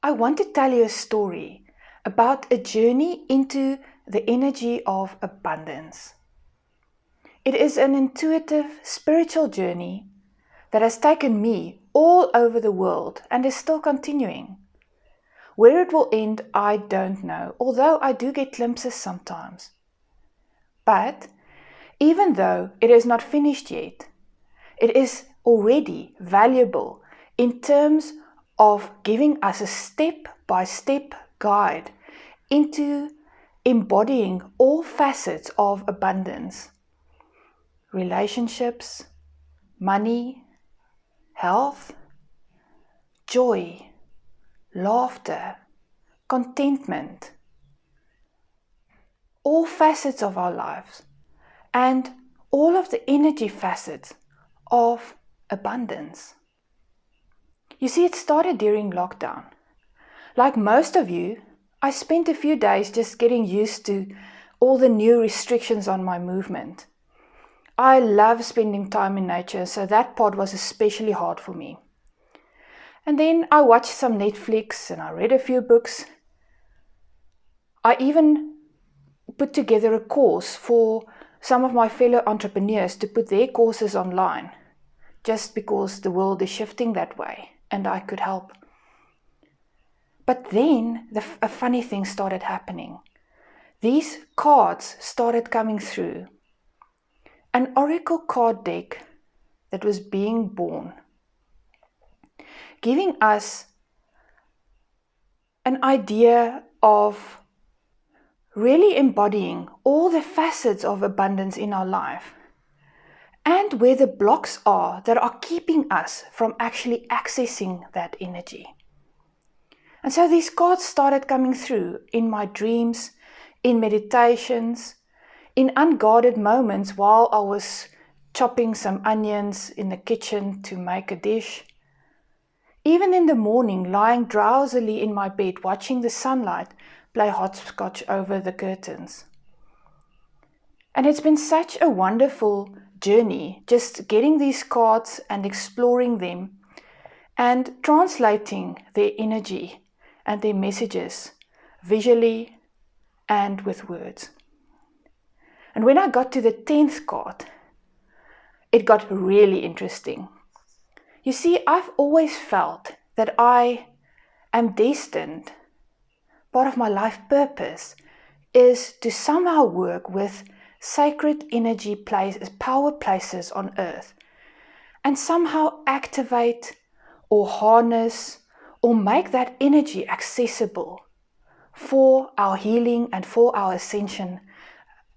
I want to tell you a story about a journey into the energy of abundance. It is an intuitive spiritual journey that has taken me all over the world and is still continuing. Where it will end, I don't know, although I do get glimpses sometimes. But even though it is not finished yet, it is already valuable in terms of giving us a step-by-step guide into embodying all facets of abundance. Relationships, money, health, joy, laughter, contentment, all facets of our lives, and all of the energy facets of abundance. You see, it started during lockdown. Like most of you, I spent a few days just getting used to all the new restrictions on my movement. I love spending time in nature, so that part was especially hard for me. And then I watched some Netflix and I read a few books. I even put together a course for some of my fellow entrepreneurs to put their courses online, just because the world is shifting that way and I could help. But then a funny thing started happening. These cards started coming through. An oracle card deck that was being born, giving us an idea of really embodying all the facets of abundance in our life and where the blocks are that are keeping us from actually accessing that energy. And so these cards started coming through in my dreams, in meditations, in unguarded moments while I was chopping some onions in the kitchen to make a dish. Even in the morning, lying drowsily in my bed, watching the sunlight play hopscotch over the curtains. And it's been such a wonderful journey, just getting these cards and exploring them and translating their energy and their messages visually and with words. And when I got to the 10th card, it got really interesting. You see, I've always felt that I am destined, part of my life purpose is to somehow work with sacred energy places, power places on earth, and somehow activate or harness or make that energy accessible for our healing and for our ascension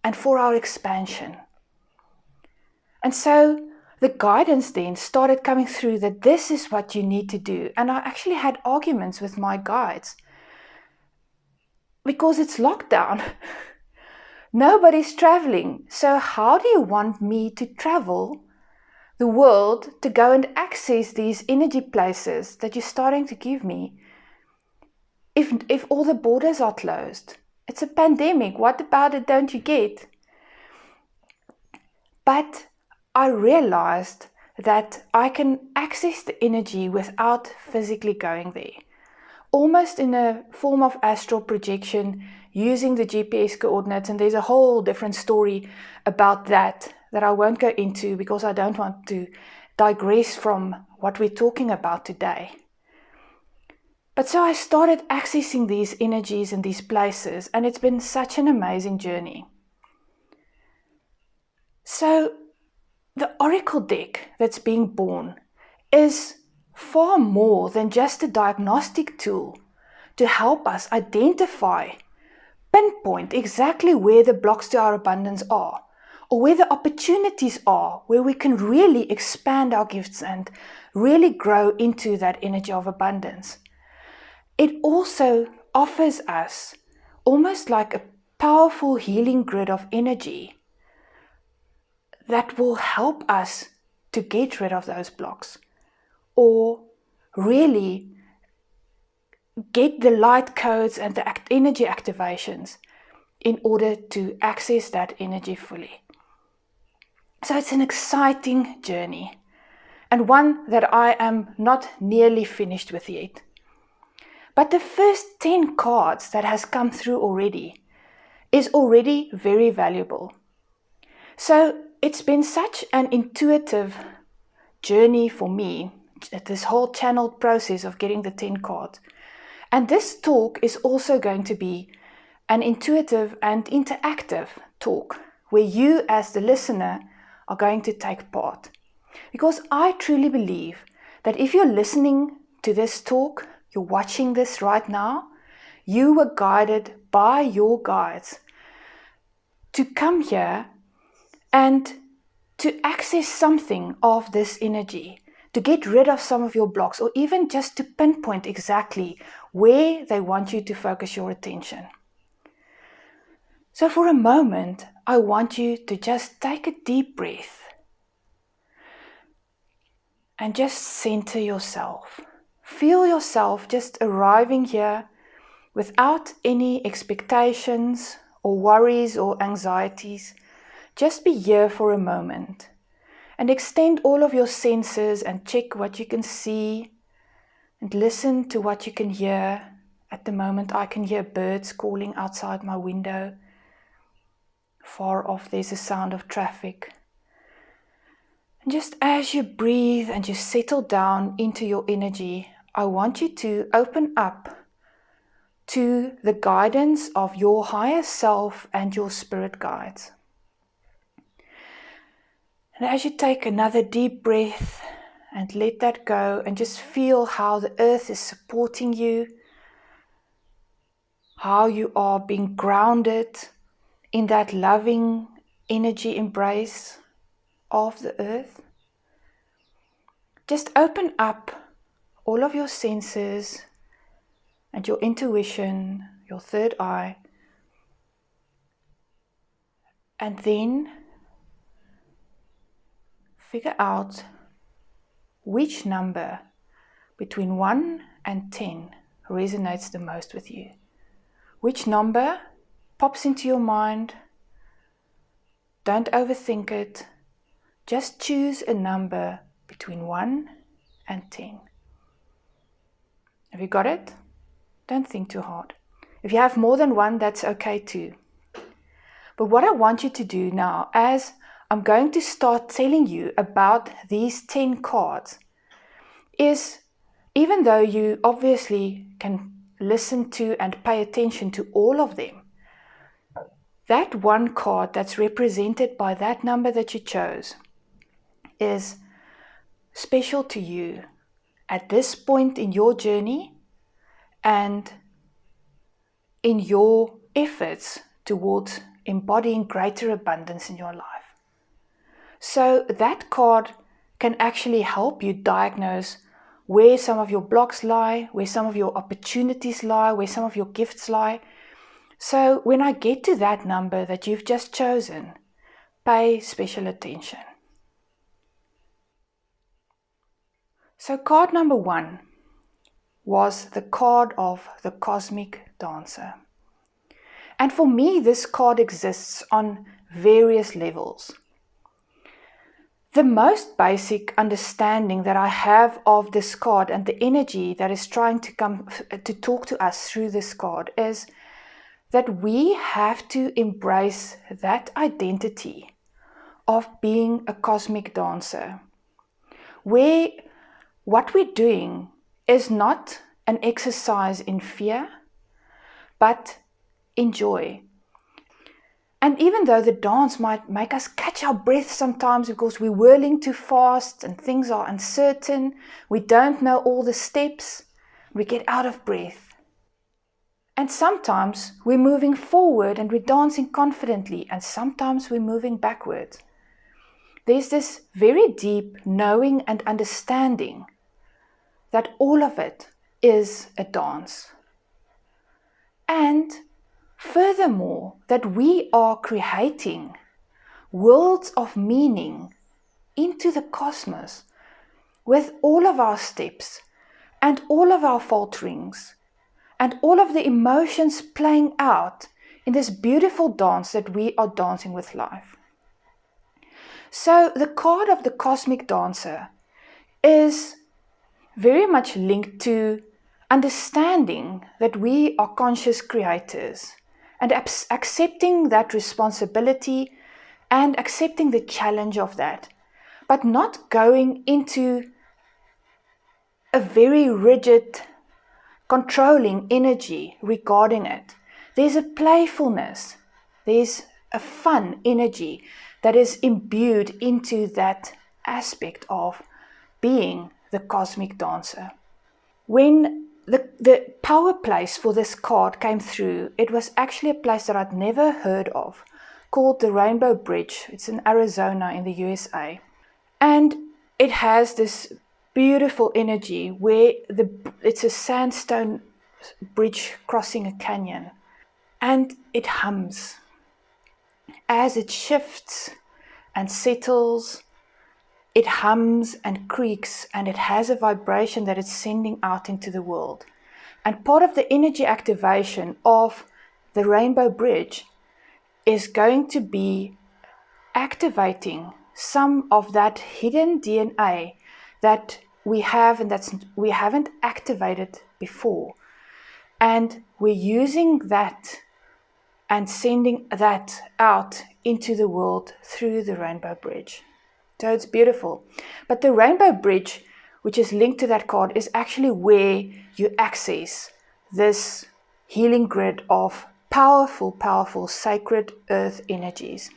and for our expansion. And so the guidance then started coming through that this is what you need to do. And I actually had arguments with my guides because it's lockdown. Nobody's traveling. So how do you want me to travel the world to go and access these energy places that you're starting to give me if all the borders are closed? It's a pandemic. What about it don't you get? But I realized that I can access the energy without physically going there. Almost in a form of astral projection using the GPS coordinates. And there's a whole different story about that I won't go into because I don't want to digress from what we're talking about today. But so I started accessing these energies and these places, and it's been such an amazing journey. So the oracle deck that's being born is far more than just a diagnostic tool to help us identify, pinpoint exactly where the blocks to our abundance are, or where the opportunities are, where we can really expand our gifts and really grow into that energy of abundance. It also offers us almost like a powerful healing grid of energy that will help us to get rid of those blocks or really get the light codes and the energy activations in order to access that energy fully. So it's an exciting journey and one that I am not nearly finished with yet. But the first 10 cards that has come through already is already very valuable. So it's been such an intuitive journey for me, this whole channeled process of getting the 10 cards. And this talk is also going to be an intuitive and interactive talk where you as the listener are going to take part. Because I truly believe that if you're listening to this talk, you're watching this right now, you were guided by your guides to come here and to access something of this energy, to get rid of some of your blocks, or even just to pinpoint exactly where they want you to focus your attention. So for a moment, I want you to just take a deep breath and just center yourself. Feel yourself just arriving here without any expectations or worries or anxieties. Just be here for a moment and extend all of your senses and check what you can see and listen to what you can hear. At the moment, I can hear birds calling outside my window. Far off, there's a sound of traffic. And just as you breathe and you settle down into your energy, I want you to open up to the guidance of your higher self and your spirit guides. And as you take another deep breath and let that go and just feel how the earth is supporting you, how you are being grounded in that loving energy embrace of the earth. Just open up all of your senses and your intuition, your third eye, and then figure out which number between 1 and 10 resonates the most with you. Which number pops into your mind. Don't overthink it. Just choose a number between 1 and 10. Have you got it? Don't think too hard. If you have more than one, that's okay too. But what I want you to do now, as I'm going to start telling you about these 10 cards, is even though you obviously can listen to and pay attention to all of them, that one card that's represented by that number that you chose is special to you at this point in your journey and in your efforts towards embodying greater abundance in your life. So that card can actually help you diagnose where some of your blocks lie, where some of your opportunities lie, where some of your gifts lie. So when I get to that number that you've just chosen, pay special attention. So card number 1 was the card of the Cosmic Dancer. And for me, this card exists on various levels. The most basic understanding that I have of this card and the energy that is trying to come to talk to us through this card is that we have to embrace that identity of being a cosmic dancer, where what we're doing is not an exercise in fear, but in joy. And even though the dance might make us catch our breath sometimes because we're whirling too fast and things are uncertain, we don't know all the steps, we get out of breath. And sometimes we're moving forward and we're dancing confidently, and sometimes we're moving backwards. There's this very deep knowing and understanding that all of it is a dance. And furthermore, that we are creating worlds of meaning into the cosmos with all of our steps and all of our falterings and all of the emotions playing out in this beautiful dance that we are dancing with life. So the card of the Cosmic Dancer is very much linked to understanding that we are conscious creators and accepting that responsibility and accepting the challenge of that, but not going into a very rigid, controlling energy regarding it. There's a playfulness, there's a fun energy that is imbued into that aspect of being the cosmic dancer. When the power place for this card came through, it was actually a place that I'd never heard of, called the Rainbow Bridge. It's in Arizona in the USA. And it has this beautiful energy where it's a sandstone bridge crossing a canyon. And it hums as it shifts and settles. It hums and creaks, and it has a vibration that it's sending out into the world. And part of the energy activation of the Rainbow Bridge is going to be activating some of that hidden DNA that we have and that we haven't activated before. And we're using that and sending that out into the world through the Rainbow Bridge. So it's beautiful. But the Rainbow Bridge, which is linked to that card, is actually where you access this healing grid of powerful, powerful sacred earth energies.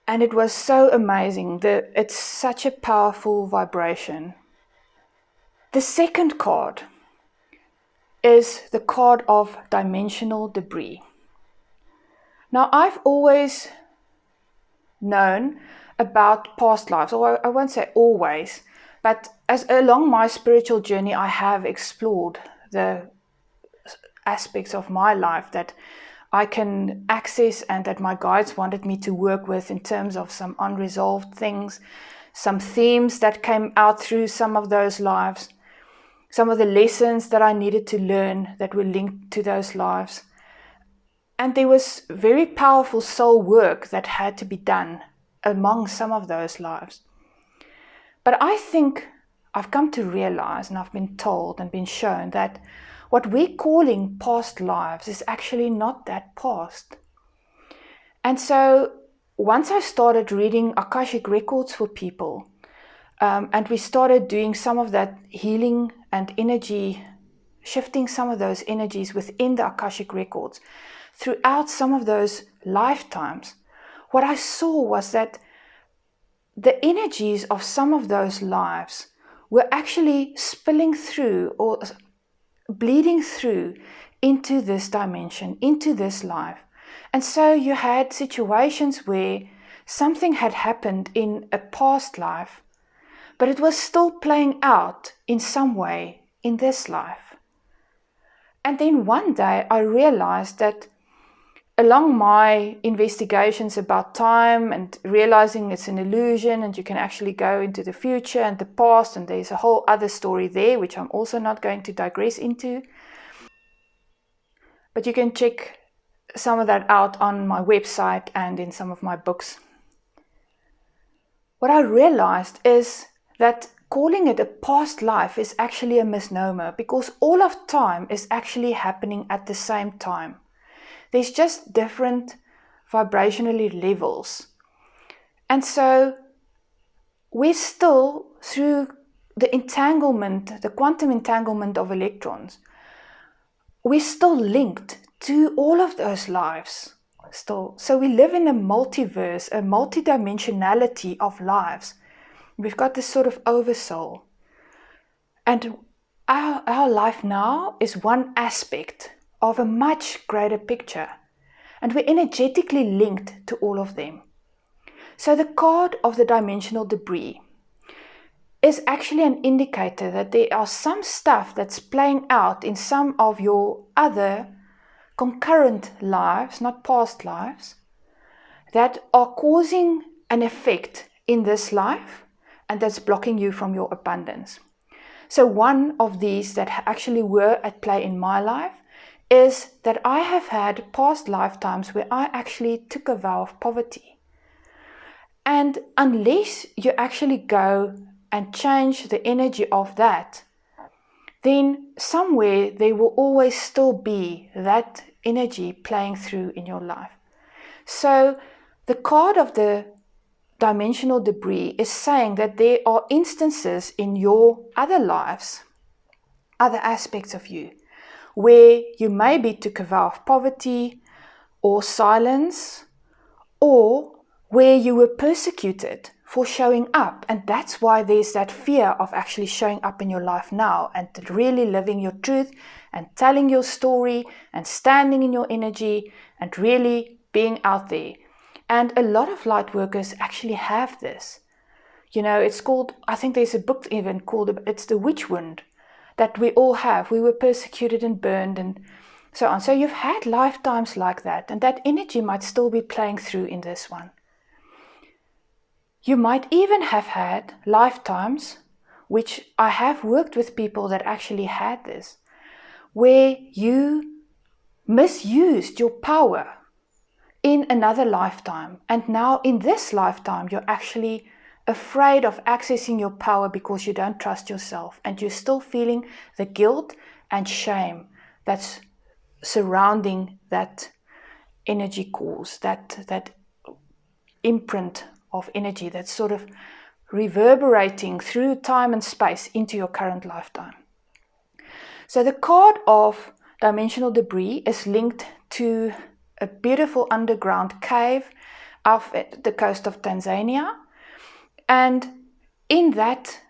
And it was so amazing. It's such a powerful vibration. The second card is the card of dimensional debris. Now, I've always known about past lives, or I won't say always, but along my spiritual journey, I have explored the aspects of my life that I can access and that my guides wanted me to work with in terms of some unresolved things, some themes that came out through some of those lives, some of the lessons that I needed to learn that were linked to those lives. And there was very powerful soul work that had to be done among some of those lives. But I think I've come to realize, and I've been told and been shown, that what we're calling past lives is actually not that past. And so once I started reading Akashic records for people, and we started doing some of that healing and energy, shifting some of those energies within the Akashic records throughout some of those lifetimes, what I saw was that the energies of some of those lives were actually spilling through or bleeding through into this dimension, into this life. And so you had situations where something had happened in a past life, but it was still playing out in some way in this life. And then one day I realized that along my investigations about time and realizing it's an illusion and you can actually go into the future and the past, and there's a whole other story there, which I'm also not going to digress into. But you can check some of that out on my website and in some of my books. What I realized is that calling it a past life is actually a misnomer, because all of time is actually happening at the same time. There's just different vibrationally levels. And so we're still, through the entanglement, the quantum entanglement of electrons, we're still linked to all of those lives still. So we live in a multiverse, a multidimensionality of lives. We've got this sort of oversoul. And our life now is one aspect of a much greater picture, and we're energetically linked to all of them. So the card of the dimensional debris is actually an indicator that there are some stuff that's playing out in some of your other concurrent lives, not past lives, that are causing an effect in this life and that's blocking you from your abundance. So one of these that actually were at play in my life is that I have had past lifetimes where I actually took a vow of poverty. And unless you actually go and change the energy of that, then somewhere there will always still be that energy playing through in your life. So the card of the dimensional debris is saying that there are instances in your other lives, other aspects of you, where you maybe took a vow of poverty or silence, or where you were persecuted for showing up. And that's why there's that fear of actually showing up in your life now and really living your truth and telling your story and standing in your energy and really being out there. And a lot of light workers actually have this. You know, it's called, I think there's a book even called, it's the witch wound that we all have. We were persecuted and burned and so on. So you've had lifetimes like that, and that energy might still be playing through in this one. You might even have had lifetimes, which I have worked with people that actually had this, where you misused your power in another lifetime. And now in this lifetime, you're actually afraid of accessing your power because you don't trust yourself. And you're still feeling the guilt and shame that's surrounding that energy course, that imprint of energy that's sort of reverberating through time and space into your current lifetime. So the card of dimensional debris is linked to a beautiful underground cave off the coast of Tanzania. And in that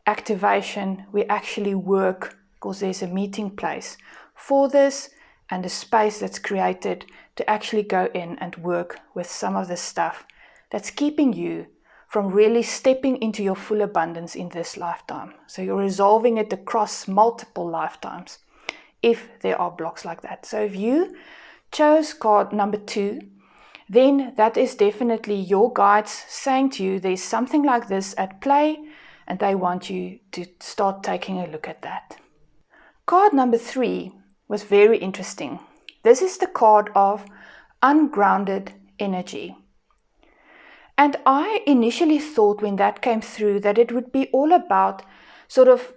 activation, we actually work, because there's a meeting place for this and a space that's created to actually go in and work with some of the stuff that's keeping you from really stepping into your full abundance in this lifetime. So you're resolving it across multiple lifetimes if there are blocks like that. So if you chose card number 2, then that is definitely your guides saying to you there's something like this at play and they want you to start taking a look at that. Card number 3 was very interesting. This is the card of ungrounded energy. And I initially thought when that came through that it would be all about sort of,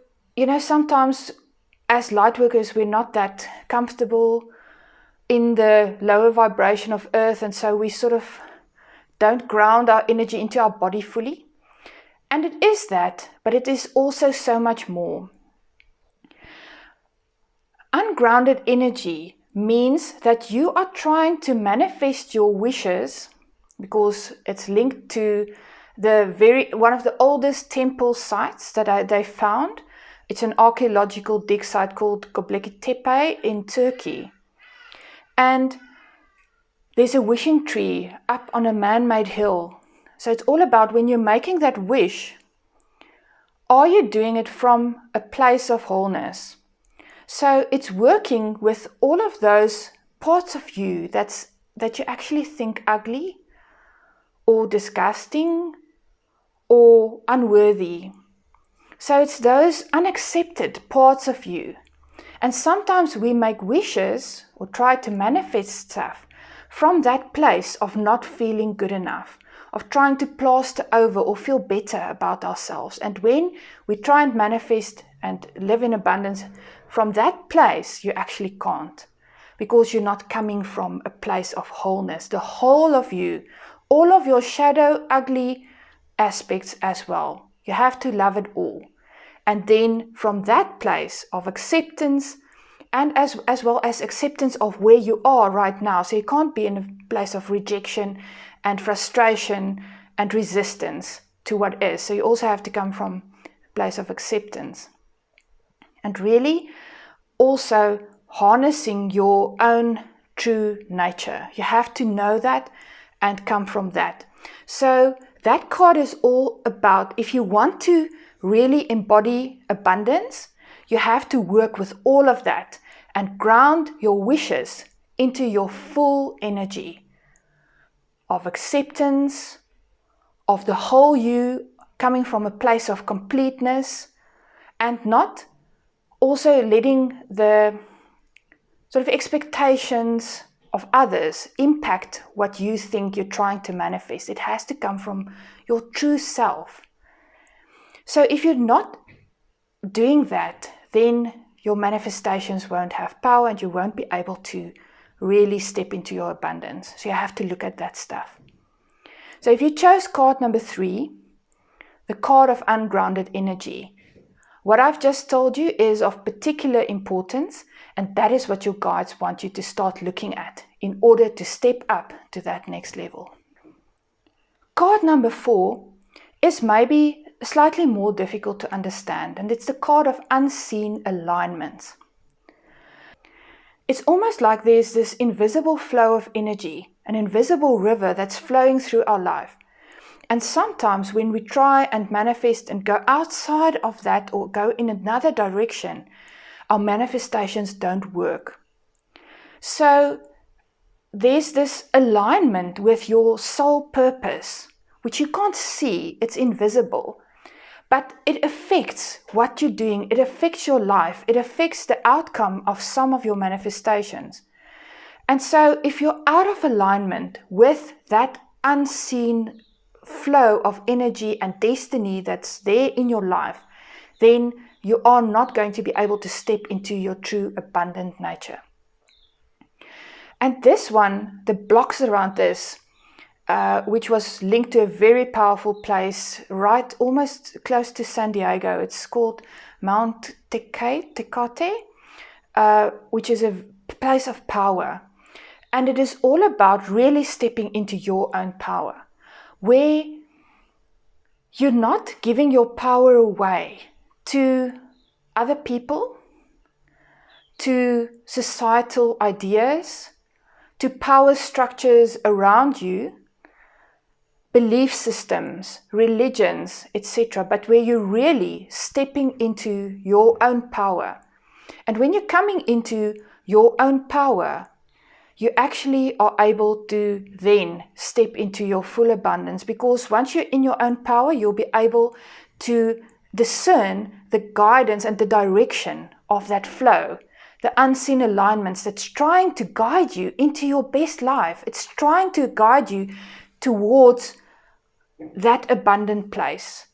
sometimes as light workers we're not that comfortable in the lower vibration of earth, and so we sort of don't ground our energy into our body fully. And it is that, but it is also so much more. Ungrounded energy means that you are trying to manifest your wishes, because it's linked to one of the oldest temple sites that they found. It's an archaeological dig site called Göbekli Tepe in Turkey. And there's a wishing tree up on a man-made hill. So it's all about when you're making that wish, are you doing it from a place of wholeness? So it's working with all of those parts of you that you actually think ugly or disgusting or unworthy. So it's those unaccepted parts of you. And sometimes we make wishes or try to manifest stuff from that place of not feeling good enough, of trying to plaster over or feel better about ourselves. And when we try and manifest and live in abundance from that place, you actually can't, because you're not coming from a place of wholeness. The whole of you, all of your shadow, ugly aspects as well. You have to love it all. And then from that place of acceptance, and as well as acceptance of where you are right now. So you can't be in a place of rejection and frustration and resistance to what is. So you also have to come from a place of acceptance. And really also harnessing your own true nature. You have to know that and come from that. So that card is all about, if you want to really embody abundance, you have to work with all of that and ground your wishes into your full energy of acceptance, of the whole you, coming from a place of completeness, and not also letting the sort of expectations of others impact what you think you're trying to manifest. It has to come from your true self. So if you're not doing that, then your manifestations won't have power and you won't be able to really step into your abundance. So you have to look at that stuff. So if you chose card number 3, the card of ungrounded energy, what I've just told you is of particular importance, and that is what your guides want you to start looking at in order to step up to that next level. Card number 4 is maybe slightly more difficult to understand, and it's the card of unseen alignments. It's almost like there's this invisible flow of energy, an invisible river that's flowing through our life. And sometimes when we try and manifest and go outside of that or go in another direction, our manifestations don't work. So there's this alignment with your soul purpose, which you can't see, it's invisible. But it affects what you're doing, it affects your life, it affects the outcome of some of your manifestations. And so if you're out of alignment with that unseen flow of energy and destiny that's there in your life, then you are not going to be able to step into your true abundant nature. And this one, the blocks around this, which was linked to a very powerful place right almost close to San Diego. It's called Mount Tecate, which is a place of power. And it is all about really stepping into your own power, where you're not giving your power away to other people, to societal ideas, to power structures around you, belief systems, religions, etc., but where you're really stepping into your own power. And when you're coming into your own power, you actually are able to then step into your full abundance, because once you're in your own power, you'll be able to discern the guidance and the direction of that flow, the unseen alignments that's trying to guide you into your best life. It's trying to guide you towards that abundant place.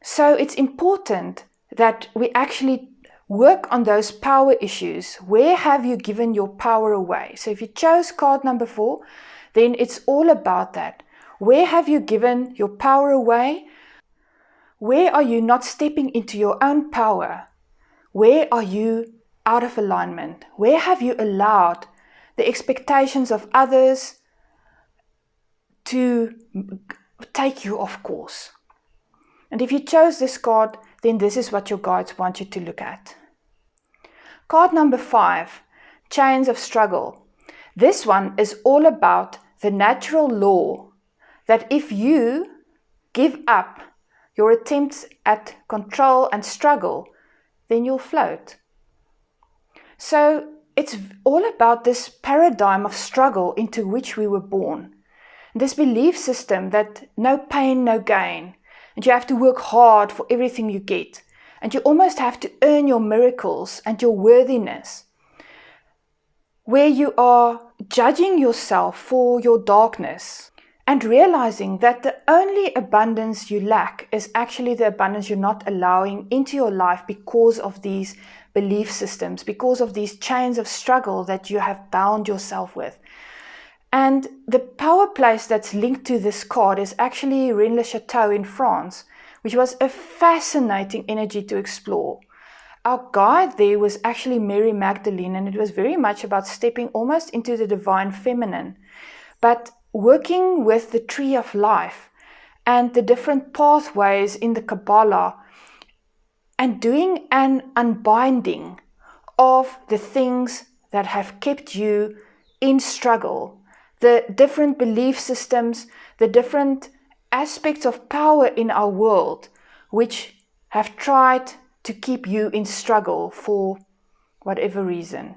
So it's important that we actually work on those power issues. Where have you given your power away? So if you chose card number 4, then it's all about that. Where have you given your power away? Where are you not stepping into your own power? Where are you out of alignment? Where have you allowed the expectations of others to take you off course? And if you chose this card, then this is what your guides want you to look at. Card number 5, Chains of Struggle. This one is all about the natural law that if you give up your attempts at control and struggle, then you'll float. So it's all about this paradigm of struggle into which we were born. This belief system that no pain, no gain, and you have to work hard for everything you get, and you almost have to earn your miracles and your worthiness, where you are judging yourself for your darkness and realizing that the only abundance you lack is actually the abundance you're not allowing into your life because of these belief systems, because of these chains of struggle that you have bound yourself with. And the power place that's linked to this card is actually Rennes-le-Château in France, which was a fascinating energy to explore. Our guide there was actually Mary Magdalene, and it was very much about stepping almost into the divine feminine, but working with the tree of life and the different pathways in the Kabbalah and doing an unbinding of the things that have kept you in struggle, the different belief systems, the different aspects of power in our world which have tried to keep you in struggle for whatever reason.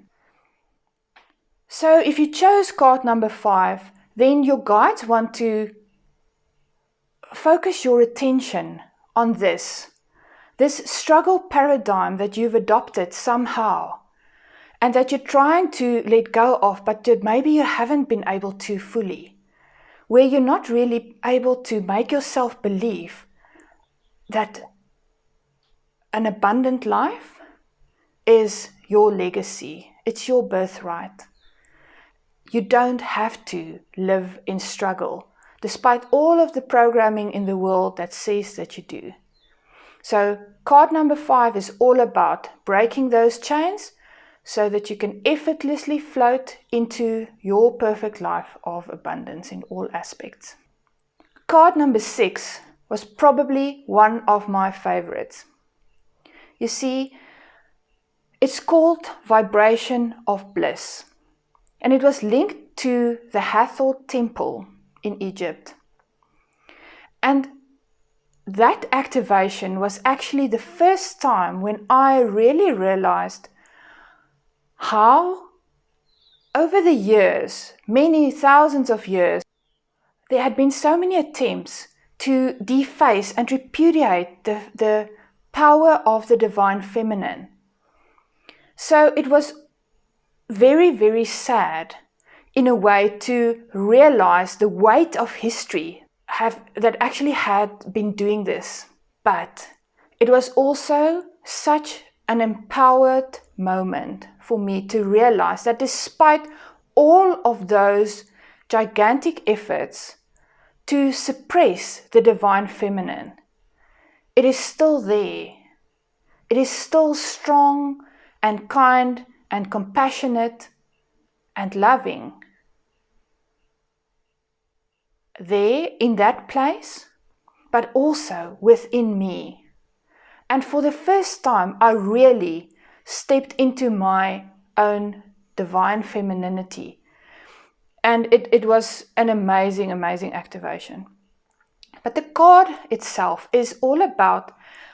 So if you chose card number 5, then your guides want to focus your attention on this struggle paradigm that you've adopted somehow, and that you're trying to let go of, but that maybe you haven't been able to fully, where you're not really able to make yourself believe that an abundant life is your legacy. It's your birthright. You don't have to live in struggle, despite all of the programming in the world that says that you do. So card number 5 is all about breaking those chains so that you can effortlessly float into your perfect life of abundance in all aspects. Card number 6 was probably one of my favorites. You see, it's called Vibration of Bliss, and it was linked to the Hathor Temple in Egypt. And that activation was actually the first time when I really realized how, over the years, many thousands of years, there had been so many attempts to deface and repudiate the power of the divine feminine. So it was very, very sad in a way to realize the weight of history that actually had been doing this. But it was also such an empowered moment for me to realize that despite all of those gigantic efforts to suppress the divine feminine, it is still there. It is still strong and kind and compassionate and loving. There in that place, but also within me. And for the first time, I really stepped into my own divine femininity. And it was an amazing, amazing activation. But the card itself is all about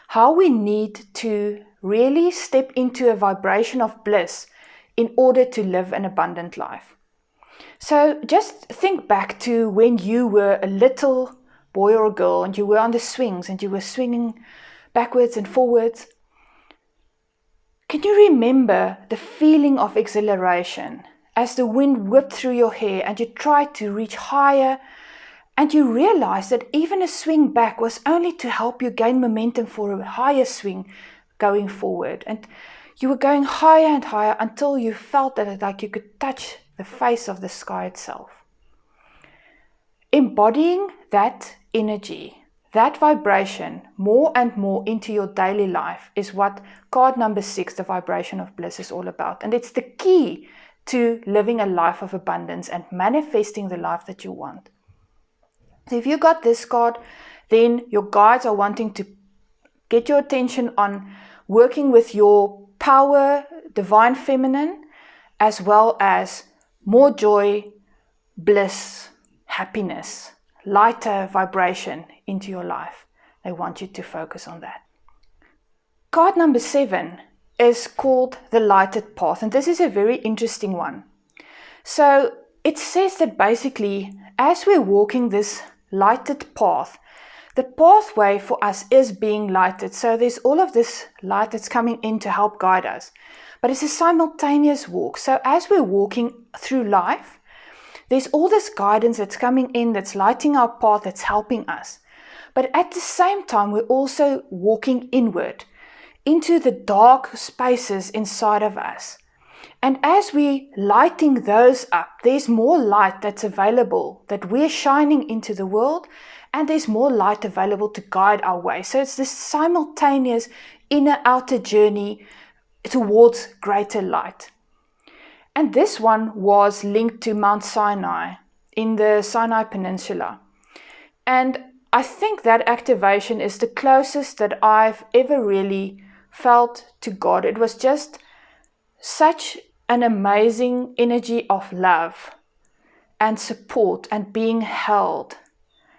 how we need to really step into a vibration of bliss in order to live an abundant life. So just think back to when you were a little boy or a girl and you were on the swings and you were swinging backwards and forwards. Can you remember the feeling of exhilaration as the wind whipped through your hair and you tried to reach higher and you realized that even a swing back was only to help you gain momentum for a higher swing going forward, and you were going higher and higher until you felt that like you could touch the face of the sky itself. Embodying that energy, that vibration, more and more into your daily life is what card number 6, the vibration of bliss, is all about. And it's the key to living a life of abundance and manifesting the life that you want. So if you got this card, then your guides are wanting to get your attention on working with your power, divine feminine, as well as more joy, bliss, happiness, lighter vibration into your life. They want you to focus on that. Card number 7 is called the lighted path, and this is a very interesting one. So it says that basically, as we're walking this lighted path, the pathway for us is being lighted. So there's all of this light that's coming in to help guide us. But it's a simultaneous walk. So as we're walking through life, there's all this guidance that's coming in, that's lighting our path, that's helping us. But at the same time, we're also walking inward into the dark spaces inside of us. And as we're lighting those up, there's more light that's available, that we're shining into the world, and there's more light available to guide our way. So it's this simultaneous inner-outer journey towards greater light. And this one was linked to Mount Sinai in the Sinai Peninsula. And I think that activation is the closest that I've ever really felt to God. It was just such an amazing energy of love and support and being held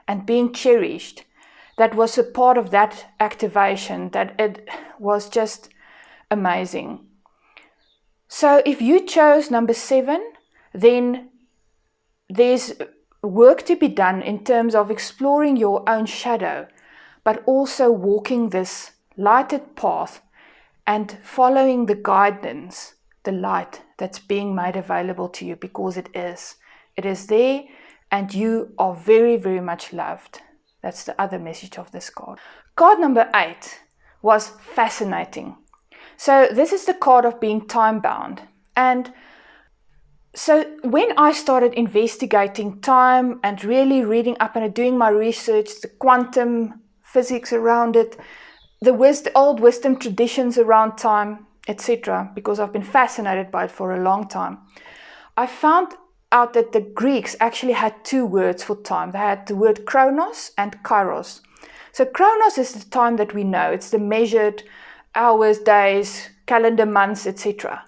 and being cherished that was a part of that activation, that it was just amazing. So if you chose number 7, then there's work to be done in terms of exploring your own shadow, but also walking this lighted path and following the guidance, the light that's being made available to you, because it is there, and you are very, very much loved. That's the other message of this card. Card number 8 was fascinating. So this is the card of being time bound. And so when I started investigating time and really reading up and doing my research, the quantum physics around it, the old wisdom traditions around time, etc., because I've been fascinated by it for a long time, I found out that the Greeks actually had two words for time. They had the word chronos and kairos. So chronos is the time that we know. It's the measured hours, days, calendar months, etc.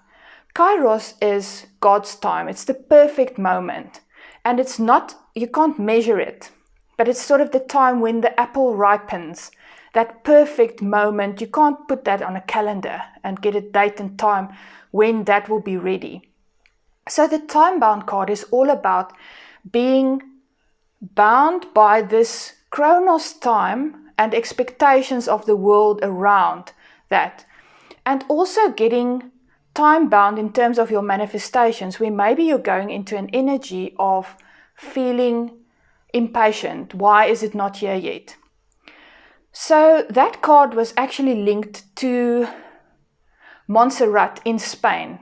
Kairos is God's time. It's the perfect moment. And it's not, you can't measure it, but it's sort of the time when the apple ripens. That perfect moment, you can't put that on a calendar and get a date and time when that will be ready. So the time-bound card is all about being bound by this chronos time and expectations of the world around that. And also getting time-bound in terms of your manifestations, where maybe you're going into an energy of feeling impatient. Why is it not here yet? So that card was actually linked to Montserrat in Spain.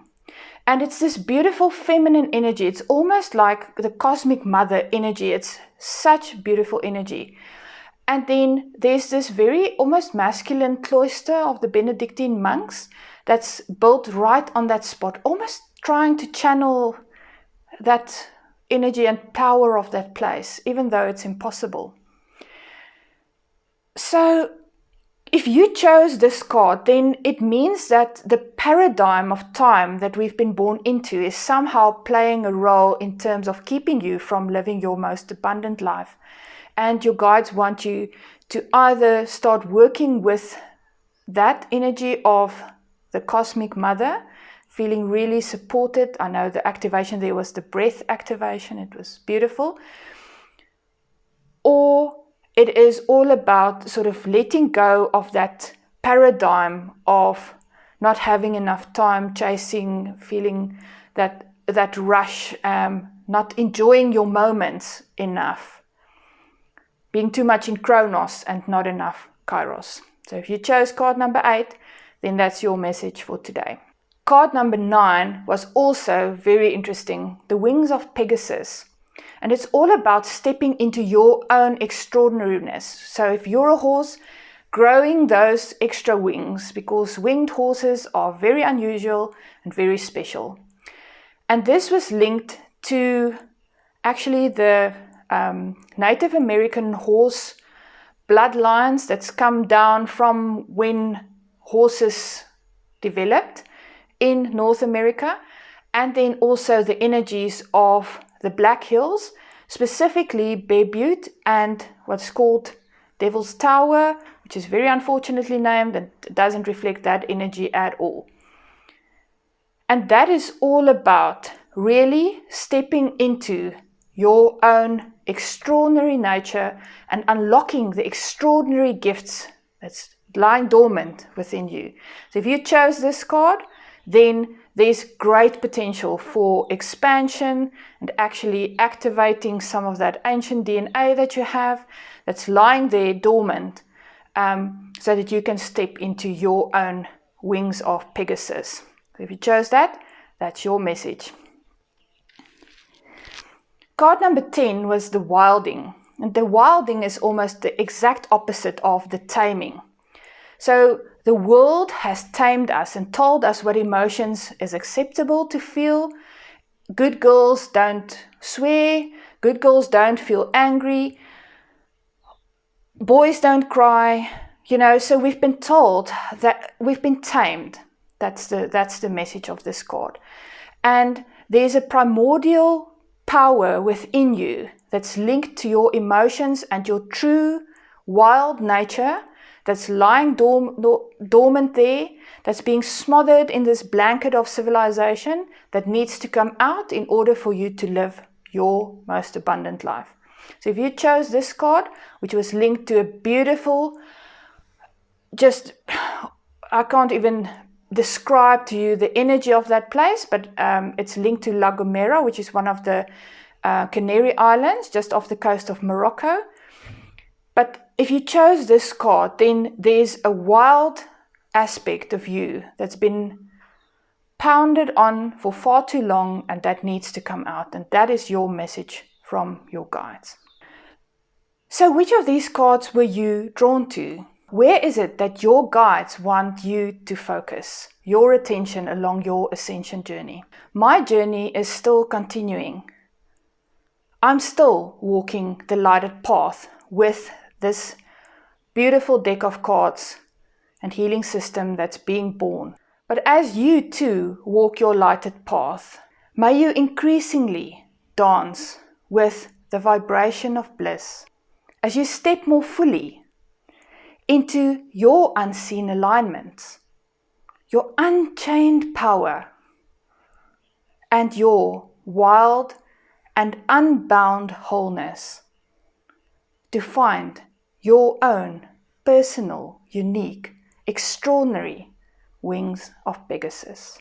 And it's this beautiful feminine energy. It's almost like the cosmic mother energy. It's such beautiful energy. And then there's this very almost masculine cloister of the Benedictine monks that's built right on that spot, almost trying to channel that energy and power of that place, even though it's impossible. So if you chose this card, then it means that the paradigm of time that we've been born into is somehow playing a role in terms of keeping you from living your most abundant life. And your guides want you to either start working with that energy of the cosmic mother, feeling really supported. I know the activation there was the breath activation. It was beautiful. Or it is all about sort of letting go of that paradigm of not having enough time, chasing, feeling that rush, not enjoying your moments enough, being too much in chronos and not enough kairos. So if you chose card number 8, then that's your message for today. Card number 9 was also very interesting, the wings of Pegasus. And it's all about stepping into your own extraordinariness. So if you're a horse, growing those extra wings, because winged horses are very unusual and very special. And this was linked to actually the Native American horse bloodlines that's come down from when horses developed in North America, and then also the energies of the Black Hills, specifically Bear Butte and what's called Devil's Tower, which is very unfortunately named and doesn't reflect that energy at all. And that is all about really stepping into your own extraordinary nature and unlocking the extraordinary gifts that's lying dormant within you. So if you chose this card, then there's great potential for expansion and actually activating some of that ancient DNA that you have that's lying there dormant, so that you can step into your own wings of Pegasus. So if you chose that, that's your message. Card number 10 was the wilding. And the wilding is almost the exact opposite of the taming. So the world has tamed us and told us what emotions is acceptable to feel. Good girls don't swear. Good girls don't feel angry. Boys don't cry. So we've been told that we've been tamed. That's the message of this card. And there's a primordial power within you that's linked to your emotions and your true wild nature that's lying dormant there, that's being smothered in this blanket of civilization that needs to come out in order for you to live your most abundant life. So if you chose this card, which was linked to a beautiful, I can't even describe to you the energy of that place, but it's linked to La Gomera, which is one of the Canary Islands just off the coast of Morocco. But if you chose this card, then there's a wild aspect of you that's been pounded on for far too long, and that needs to come out. And that is your message from your guides. So which of these cards were you drawn to? Where is it that your guides want you to focus your attention along your ascension journey? My journey is still continuing. I'm still walking the lighted path with this beautiful deck of cards and healing system that's being born. But as you too walk your lighted path, may you increasingly dance with the vibration of bliss as you step more fully into your unseen alignments, your unchained power, and your wild and unbound wholeness to find your own personal, unique, extraordinary wings of Pegasus.